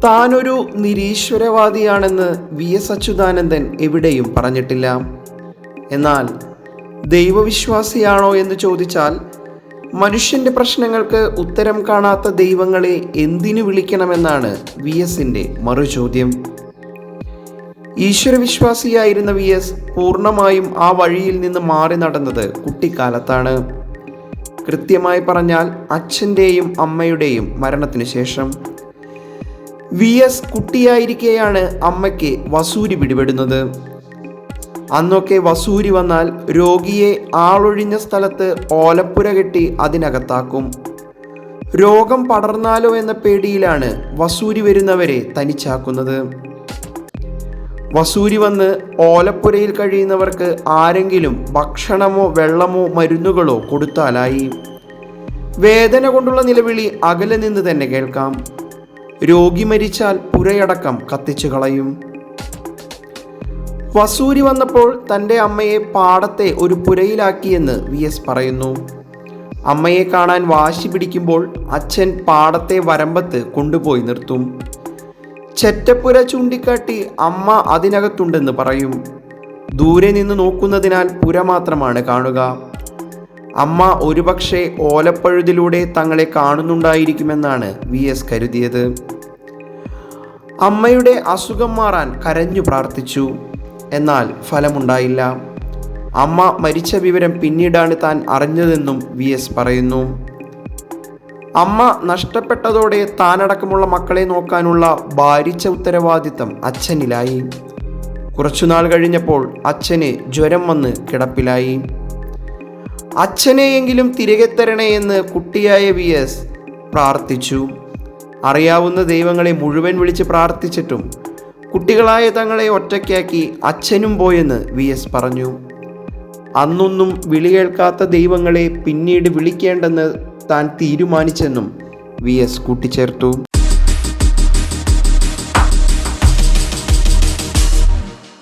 താനൊരു നിരീശ്വരവാദിയാണെന്ന് വി.എസ്. അച്യുതാനന്ദൻ എവിടെയും പറഞ്ഞിട്ടില്ല. എന്നാൽ ദൈവവിശ്വാസിയാണോ എന്ന് ചോദിച്ചാൽ മനുഷ്യൻ്റെ പ്രശ്നങ്ങൾക്ക് ഉത്തരം കാണാത്ത ദൈവങ്ങളെ എന്തിനു വിളിക്കണമെന്നാണ് വി.എസിൻ്റെ മറുചോദ്യം. ഈശ്വരവിശ്വാസിയായിരുന്ന വി.എസ്. പൂർണ്ണമായും ആ വഴിയിൽ നിന്ന് മാറി നടന്നത് കുട്ടിക്കാലത്താണ്. കൃത്യമായി പറഞ്ഞാൽ അച്ഛൻ്റെയും അമ്മയുടെയും മരണത്തിന് ശേഷം. വി.എസ്. കുട്ടിയായിരിക്കെയാണ് അമ്മയ്ക്ക് വസൂരി പിടിപെടുന്നത്. അന്നൊക്കെ വസൂരി വന്നാൽ രോഗിയെ ആളൊഴിഞ്ഞ സ്ഥലത്ത് ഓലപ്പുര കെട്ടി അതിനകത്താക്കും. രോഗം പടർന്നാലോ എന്ന പേടിയിലാണ് വസൂരി വരുന്നവരെ തനിച്ചാക്കുന്നത്. വസൂരി വന്ന് ഓലപ്പുരയിൽ കഴിയുന്നവർക്ക് ആരെങ്കിലും ഭക്ഷണമോ വെള്ളമോ മരുന്നുകളോ കൊടുത്താലായി. വേദന കൊണ്ടുള്ള നിലവിളി അകലെ നിന്ന് തന്നെ കേൾക്കാം. രോഗി മരിച്ചാൽ പുരയടക്കം കത്തിച്ചു കളയും. വസൂരി വന്നപ്പോൾ തൻ്റെ അമ്മയെ പാടത്തെ ഒരു പുരയിലാക്കിയെന്ന് വി.എസ്. പറയുന്നു. അമ്മയെ കാണാൻ വാശി പിടിക്കുമ്പോൾ അച്ഛൻ പാടത്തെ വരമ്പത്ത് കൊണ്ടുപോയി നിർത്തും. ചെറ്റപ്പുര ചൂണ്ടിക്കാട്ടി അമ്മ അതിനകത്തുണ്ടെന്ന് പറയും. ദൂരെ നിന്ന് നോക്കുന്നതിനാൽ പുര മാത്രമാണ് കാണുക. അമ്മ ഒരുപക്ഷെ ഓലപ്പഴുതിലൂടെ തങ്ങളെ കാണുന്നുണ്ടായിരിക്കുമെന്നാണ് വി.എസ്. കരുതിയത്. അമ്മയുടെ അസുഖം മാറാൻ കരഞ്ഞു പ്രാർത്ഥിച്ചു. എന്നാൽ ഫലമുണ്ടായില്ല. അമ്മ മരിച്ച വിവരം പിന്നീടാണ് താൻ അറിഞ്ഞതെന്നും വി.എസ്. പറയുന്നു. അമ്മ നഷ്ടപ്പെട്ടതോടെ താനടക്കമുള്ള മക്കളെ നോക്കാനുള്ള ഭാരിച്ച ഉത്തരവാദിത്തം അച്ഛനിലായി. കുറച്ചുനാൾ കഴിഞ്ഞപ്പോൾ അച്ഛന് ജ്വരം വന്ന് കിടപ്പിലായി. അച്ഛനെയെങ്കിലും തിരികെ തരണേ എന്ന് കുട്ടിയായ വി.എസ്. പ്രാർത്ഥിച്ചു. അറിയാവുന്ന ദൈവങ്ങളെ മുഴുവൻ വിളിച്ച് പ്രാർത്ഥിച്ചിട്ടും കുട്ടികളായ തങ്ങളെ ഒറ്റയ്ക്കാക്കി അച്ഛനും പോയെന്ന് വി.എസ്. പറഞ്ഞു. അന്നൊന്നും വിളി കേൾക്കാത്ത ദൈവങ്ങളെ പിന്നീട് വിളിക്കേണ്ടെന്ന് താൻ തീരുമാനിച്ചെന്നും വി.എസ്. കൂട്ടിച്ചേർത്തു.